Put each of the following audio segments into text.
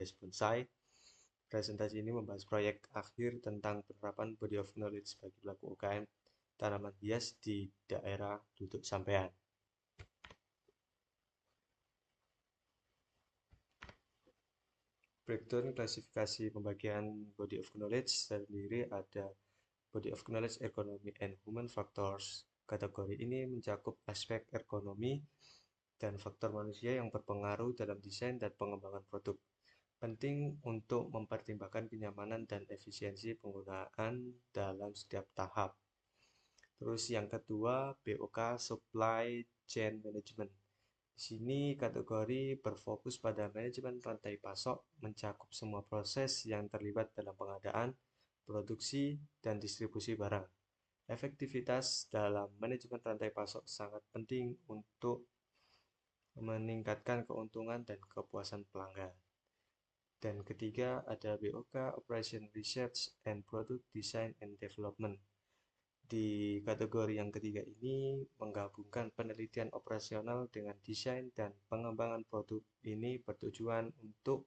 hias bonsai. Presentasi ini membahas proyek akhir tentang penerapan body of knowledge bagi pelaku UKM tanaman hias di daerah duduk sampean. Breakdown klasifikasi pembagian body of knowledge sendiri ada body of knowledge economy and human factors. Kategori ini mencakup aspek ergonomi dan faktor manusia yang berpengaruh dalam desain dan pengembangan produk. Penting untuk mempertimbangkan kenyamanan dan efisiensi penggunaan dalam setiap tahap. Terus yang kedua, BOK Supply Chain Management. Di sini kategori berfokus pada manajemen rantai pasok, mencakup semua proses yang terlibat dalam pengadaan, produksi, dan distribusi barang. Efektivitas dalam manajemen rantai pasok sangat penting untuk meningkatkan keuntungan dan kepuasan pelanggan. Dan ketiga ada BOK Operation Research and Product Design and Development. Di kategori yang ketiga ini menggabungkan penelitian operasional dengan desain dan pengembangan produk. Ini bertujuan untuk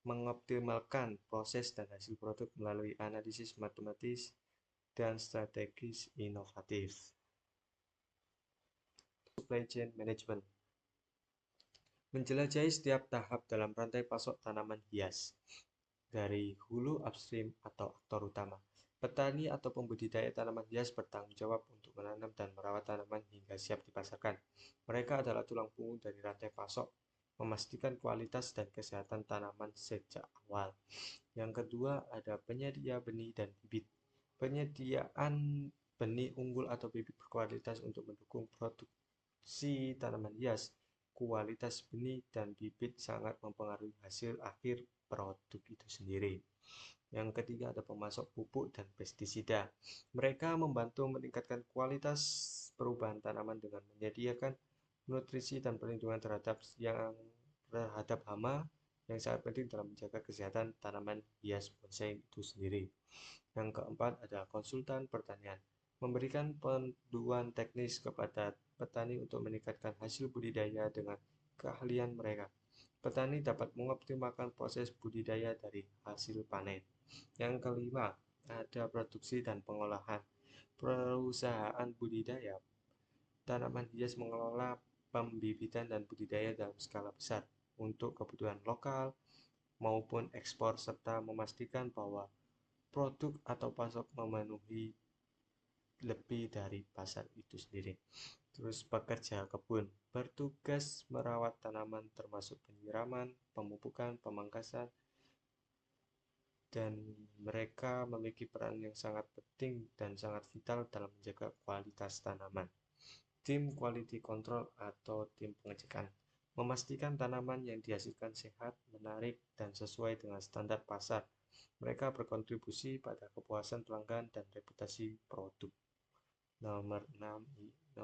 mengoptimalkan proses dan hasil produk melalui analisis matematis dan strategis inovatif. Supply Chain Management menjelajahi setiap tahap dalam rantai pasok tanaman hias, dari hulu upstream atau aktor utama. Petani atau pembudidaya tanaman hias bertanggung jawab untuk menanam dan merawat tanaman hingga siap dipasarkan. Mereka adalah tulang punggung dari rantai pasok, memastikan kualitas dan kesehatan tanaman sejak awal. Yang kedua ada penyedia benih dan bibit. Penyediaan benih unggul atau bibit berkualitas untuk mendukung produksi tanaman hias. Kualitas benih dan bibit sangat mempengaruhi hasil akhir produk itu sendiri. Yang ketiga ada pemasok pupuk dan pestisida. Mereka membantu meningkatkan kualitas perubahan tanaman dengan menyediakan nutrisi dan perlindungan terhadap hama yang sangat penting dalam menjaga kesehatan tanaman hias bonsai itu sendiri. Yang keempat ada konsultan pertanian. Memberikan panduan teknis kepada petani untuk meningkatkan hasil budidaya dengan keahlian mereka. Petani dapat mengoptimalkan proses budidaya dari hasil panen. Yang kelima, ada produksi dan pengolahan. Perusahaan budidaya tanaman hias mengelola pembibitan dan budidaya dalam skala besar untuk kebutuhan lokal maupun ekspor serta memastikan bahwa produk atau pasok memenuhi lebih dari pasar itu sendiri. Terus pekerja kebun bertugas merawat tanaman termasuk penyiraman, pemupukan, pemangkasan, dan mereka memiliki peran yang sangat penting dan sangat vital dalam menjaga kualitas tanaman. Tim quality control atau tim pengecekan memastikan tanaman yang dihasilkan sehat, menarik, dan sesuai dengan standar pasar. Mereka berkontribusi pada kepuasan pelanggan dan reputasi produk. Nomor 6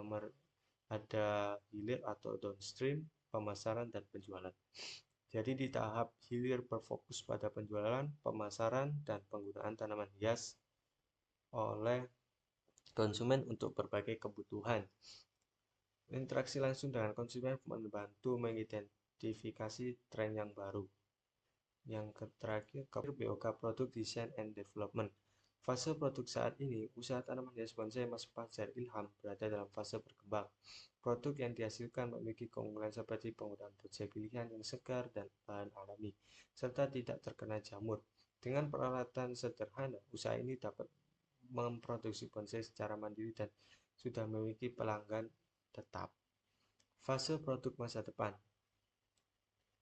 ada hilir atau downstream, pemasaran dan penjualan. Jadi di tahap hilir berfokus pada penjualan, pemasaran, dan penggunaan tanaman hias oleh konsumen untuk berbagai kebutuhan. Interaksi langsung dengan konsumen membantu mengidentifikasi tren yang baru. Yang terakhir, BOK Product Design and Development. Fase produk saat ini, usaha tanaman hias bonsai Mas Fajar Ilham berada dalam fase berkembang. Produk yang dihasilkan memiliki keunggulan seperti penggunaan bonsai pilihan yang segar dan bahan alami, serta tidak terkena jamur. Dengan peralatan sederhana, usaha ini dapat memproduksi bonsai secara mandiri dan sudah memiliki pelanggan tetap. Fase produk masa depan.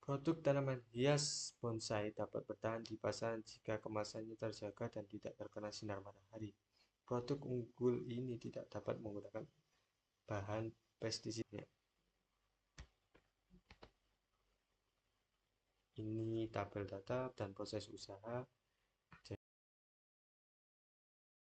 Produk tanaman hias bonsai dapat bertahan di pasaran jika kemasannya terjaga dan tidak terkena sinar matahari. Produk unggul ini tidak dapat menggunakan bahan pestisida. Ini tabel data dan proses usaha